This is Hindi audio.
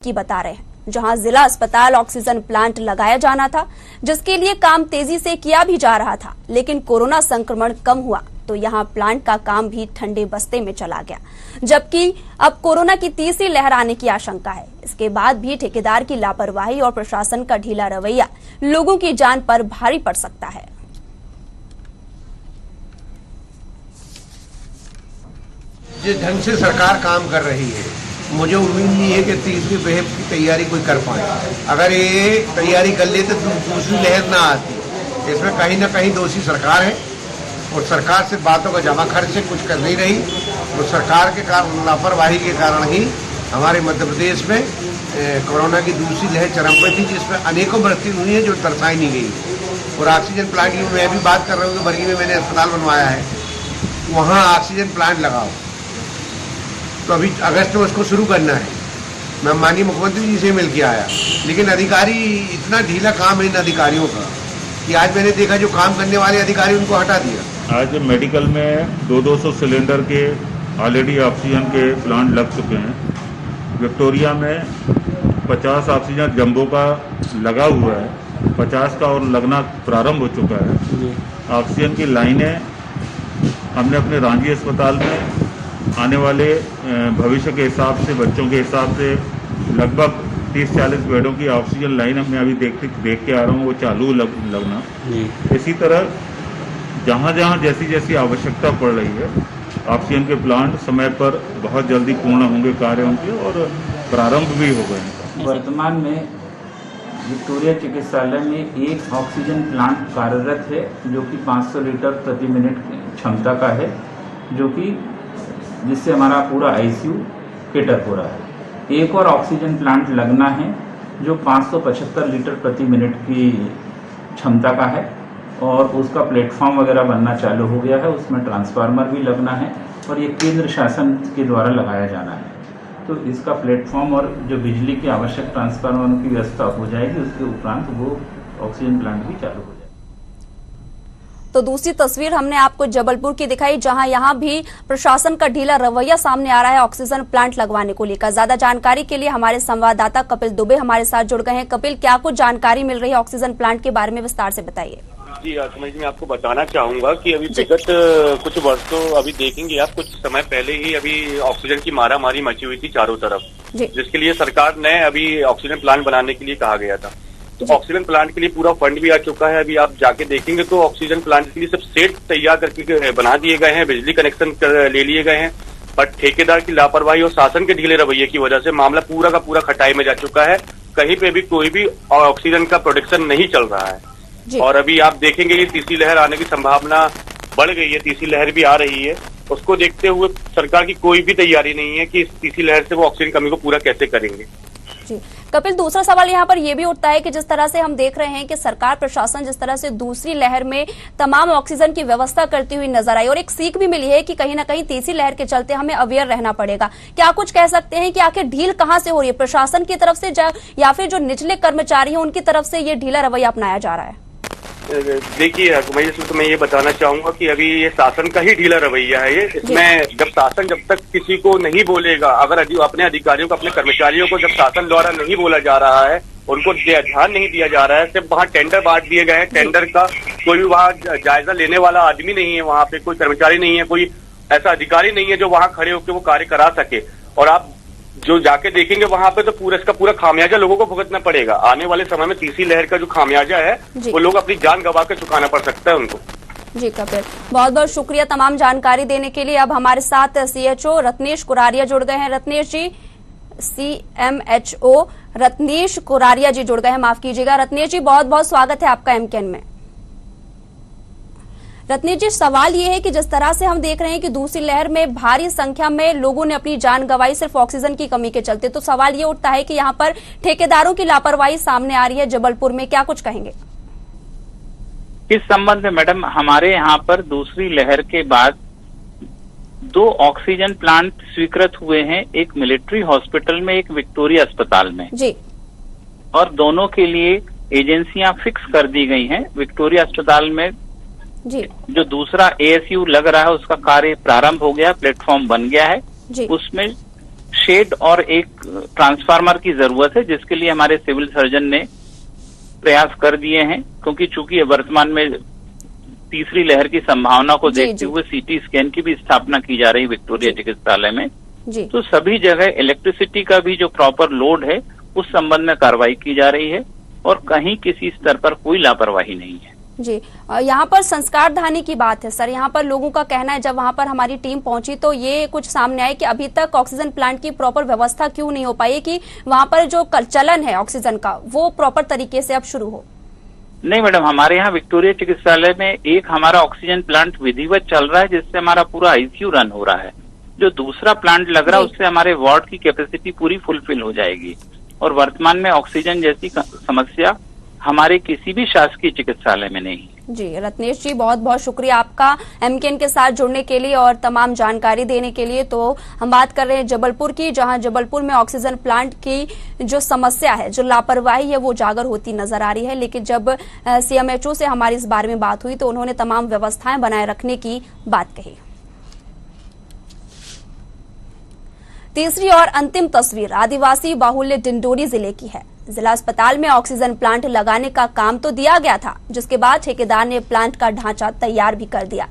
की बता रहे हैं, जहां जिला अस्पताल ऑक्सीजन प्लांट लगाया जाना था, जिसके लिए काम तेजी से किया भी जा रहा था, लेकिन कोरोना संक्रमण कम हुआ तो यहां प्लांट का काम भी ठंडे बस्ते में चला गया, जबकि अब कोरोना की तीसरी लहर आने की आशंका है। इसके बाद भी ठेकेदार की लापरवाही और प्रशासन का ढीला रवैया लोगों की जान पर भारी पड़ सकता है। जिस ढंग से सरकार काम कर रही है, मुझे उम्मीद नहीं है कि तीसरी लहर की तैयारी कोई कर पाए। अगर ये तैयारी कर लेते तो दूसरी लहर ना आती। इसमें कहीं ना कहीं दोषी सरकार है और सरकार से बातों का जमा खर्च से कुछ कर नहीं रही। तो सरकार के कारण, लापरवाही के कारण ही हमारे मध्य प्रदेश में कोरोना की दूसरी लहर चरम पर थी, जिसमें अनेकों मृत्यु हुई है जो दर्शाई नहीं गई। और ऑक्सीजन प्लांट की मैं भी बात कर रहा हूँ कि बरगी में मैंने अस्पताल बनवाया है, वहाँ ऑक्सीजन प्लांट लगाओ, तो अभी अगस्त में उसको शुरू करना है। मैं माननीय मुख्यमंत्री जी से मिल के आया, लेकिन अधिकारी इतना ढीला काम है इन अधिकारियों का कि आज मैंने देखा जो काम करने वाले अधिकारी उनको हटा दिया। आज मेडिकल में 200 सिलेंडर के ऑलरेडी ऑक्सीजन के प्लांट लग चुके हैं। विक्टोरिया में 50 ऑक्सीजन जंबो का लगा हुआ है, 50 का और लगना प्रारंभ हो चुका है। ऑक्सीजन की लाइनें हमने अपने रांझी अस्पताल में आने वाले भविष्य के हिसाब से, बच्चों के हिसाब से लगभग 30-40 बेडों की ऑक्सीजन लाइन मैं अभी देख के आ रहा हूँ, वो चालू लगना। इसी तरह जहाँ जहाँ जैसी जैसी आवश्यकता पड़ रही है, ऑक्सीजन के प्लांट समय पर बहुत जल्दी पूर्ण होंगे, कार्य होंगे और प्रारंभ भी हो गए। वर्तमान में विक्टोरिया चिकित्सालय में एक ऑक्सीजन प्लांट कार्यरत है, जो कि 500 लीटर प्रति मिनट क्षमता का है, जो कि जिससे हमारा पूरा आईसीयू केटर हो रहा है। एक और ऑक्सीजन प्लांट लगना है जो 575 लीटर प्रति मिनट की क्षमता का है, और उसका प्लेटफॉर्म वगैरह बनना चालू हो गया है। उसमें ट्रांसफार्मर भी लगना है और ये केंद्र शासन के द्वारा लगाया जाना है। तो इसका प्लेटफॉर्म और जो बिजली की आवश्यक ट्रांसफार्मर की व्यवस्था हो जाएगी, उसके उपरांत वो ऑक्सीजन प्लांट भी चालू हो जाएगा। तो दूसरी तस्वीर हमने आपको जबलपुर की दिखाई, जहां यहां भी प्रशासन का ढीला रवैया सामने आ रहा है ऑक्सीजन प्लांट लगवाने को लेकर। ज्यादा जानकारी के लिए हमारे संवाददाता कपिल दुबे हमारे साथ जुड़ गए हैं। कपिल, क्या कुछ जानकारी मिल रही है ऑक्सीजन प्लांट के बारे में, विस्तार से बताइए। जी सुमन जी, मैं आपको बताना चाहूंगा कि अभी विगत कुछ वर्षों, अभी देखेंगे आप, कुछ समय पहले ही अभी ऑक्सीजन की मारामारी मची हुई थी चारों तरफ, जिसके लिए सरकार ने अभी ऑक्सीजन प्लांट बनाने के लिए कहा गया था। तो ऑक्सीजन प्लांट के लिए पूरा फंड भी आ चुका है। अभी आप जाके देखेंगे तो ऑक्सीजन प्लांट के लिए सब सेट तैयार करके बना दिए गए हैं, बिजली कनेक्शन ले लिए गए हैं, पर ठेकेदार की लापरवाही और शासन के ढीले रवैये की वजह से मामला पूरा का पूरा खटाई में जा चुका है। कहीं पे भी कोई भी ऑक्सीजन का प्रोडक्शन नहीं चल रहा है। और अभी आप देखेंगे ये तीसरी लहर आने की संभावना बढ़ गई है, तीसरी लहर भी आ रही है। उसको देखते हुए सरकार की कोई भी तैयारी नहीं है कि इस तीसरी लहर से वो ऑक्सीजन कमी को पूरा कैसे करेंगे। कपिल, दूसरा सवाल यहाँ पर यह भी उठता है कि जिस तरह से हम देख रहे हैं कि सरकार प्रशासन जिस तरह से दूसरी लहर में तमाम ऑक्सीजन की व्यवस्था करती हुई नजर आई, और एक सीख भी मिली है कि कहीं ना कहीं तीसरी लहर के चलते हमें अवेयर रहना पड़ेगा। क्या कुछ कह सकते हैं कि आखिर ढील कहां से हो रही है, प्रशासन की तरफ से या फिर जो निचले कर्मचारी हैं उनकी तरफ से ये ढीला रवैया अपनाया जा रहा है? देखिए, मैं ये बताना चाहूंगा कि अभी ये शासन का ही ढीला रवैया है। ये इसमें जब तक किसी को नहीं बोलेगा, अगर अपने अधिकारियों को, अपने कर्मचारियों को जब शासन द्वारा नहीं बोला जा रहा है, उनको ध्यान नहीं दिया जा रहा है, सिर्फ वहाँ टेंडर बांट दिए गए हैं। टेंडर का कोई भी वहाँ जायजा लेने वाला आदमी नहीं है, वहाँ पे कोई कर्मचारी नहीं है, कोई ऐसा अधिकारी नहीं है जो वहाँ खड़े होकर वो कार्य करा सके। और आप जो जाके देखेंगे वहां पे तो पूरा इसका पूरा खामियाजा लोगों को भुगतना पड़ेगा। आने वाले समय में तीसरी लहर का जो खामियाजा है वो लोग अपनी जान गंवा के चुकाना पड़ सकता है उनको। जी कपिल, बहुत बहुत शुक्रिया तमाम जानकारी देने के लिए। अब हमारे साथ CHO रत्नेश कुरारिया जुड़ गए हैं। रत्नेश जी, CMHO रत्नेश कुरारिया जी जुड़ गए हैं, माफ कीजिएगा। रत्नेश जी, बहुत बहुत स्वागत है आपका MKN में। रत्नेश जी, सवाल ये है कि जिस तरह से हम देख रहे हैं कि दूसरी लहर में भारी संख्या में लोगों ने अपनी जान गंवाई सिर्फ ऑक्सीजन की कमी के चलते, तो सवाल ये उठता है कि यहाँ पर ठेकेदारों की लापरवाही सामने आ रही है जबलपुर में, क्या कुछ कहेंगे इस संबंध में? मैडम, हमारे यहाँ पर दूसरी लहर के बाद 2 ऑक्सीजन प्लांट स्वीकृत हुए हैं, एक मिलिट्री हॉस्पिटल में, एक विक्टोरिया अस्पताल में जी, और दोनों के लिए एजेंसियां फिक्स कर दी गई हैं। विक्टोरिया अस्पताल में जी, जो दूसरा ASU लग रहा है उसका कार्य प्रारंभ हो गया, प्लेटफॉर्म बन गया है। जी। उसमें शेड और एक ट्रांसफार्मर की जरूरत है, जिसके लिए हमारे सिविल सर्जन ने प्रयास कर दिए हैं, क्योंकि चूंकि वर्तमान में तीसरी लहर की संभावना को देखते हुए सीटी स्कैन की भी स्थापना की जा रही विक्टोरिया चिकित्सालय में। तो सभी जगह इलेक्ट्रिसिटी का भी जो प्रॉपर लोड है उस संबंध में कार्रवाई की जा रही है और कहीं किसी स्तर पर कोई लापरवाही नहीं है। जी, यहाँ पर संस्कार धानी की बात है सर। यहाँ पर लोगों का कहना है, जब वहाँ पर हमारी टीम पहुंची तो ये कुछ सामने आया कि अभी तक ऑक्सीजन प्लांट की प्रॉपर व्यवस्था क्यों नहीं हो पाई है कि वहाँ पर जो चलन है ऑक्सीजन का वो प्रॉपर तरीके से अब शुरू हो। नहीं मैडम, हमारे यहाँ विक्टोरिया चिकित्सालय में एक हमारा ऑक्सीजन प्लांट विधिवत चल रहा है, जिससे हमारा पूरा आईसीयू रन हो रहा है। जो दूसरा प्लांट लग रहा है उससे हमारे वार्ड की कैपेसिटी पूरी फुलफिल हो जाएगी और वर्तमान में ऑक्सीजन जैसी समस्या हमारे किसी भी शासकीय चिकित्सालय में नहीं। जी रत्नेश जी, बहुत बहुत शुक्रिया आपका एमकेएन के साथ जुड़ने के लिए और तमाम जानकारी देने के लिए। तो हम बात कर रहे हैं जबलपुर की, जहां जबलपुर में ऑक्सीजन प्लांट की जो समस्या है, जो लापरवाही है वो उजागर होती नजर आ रही है। लेकिन जब सीएमएचओ से हमारी इस बारे में बात हुई तो उन्होंने तमाम व्यवस्थाएं बनाए रखने की बात कही। तीसरी और अंतिम तस्वीर आदिवासी बाहुल्य डिंडोरी जिले की है। जिला अस्पताल में ऑक्सीजन प्लांट लगाने का काम तो दिया गया था, जिसके बाद ठेकेदार ने प्लांट का ढांचा तैयार भी कर दिया।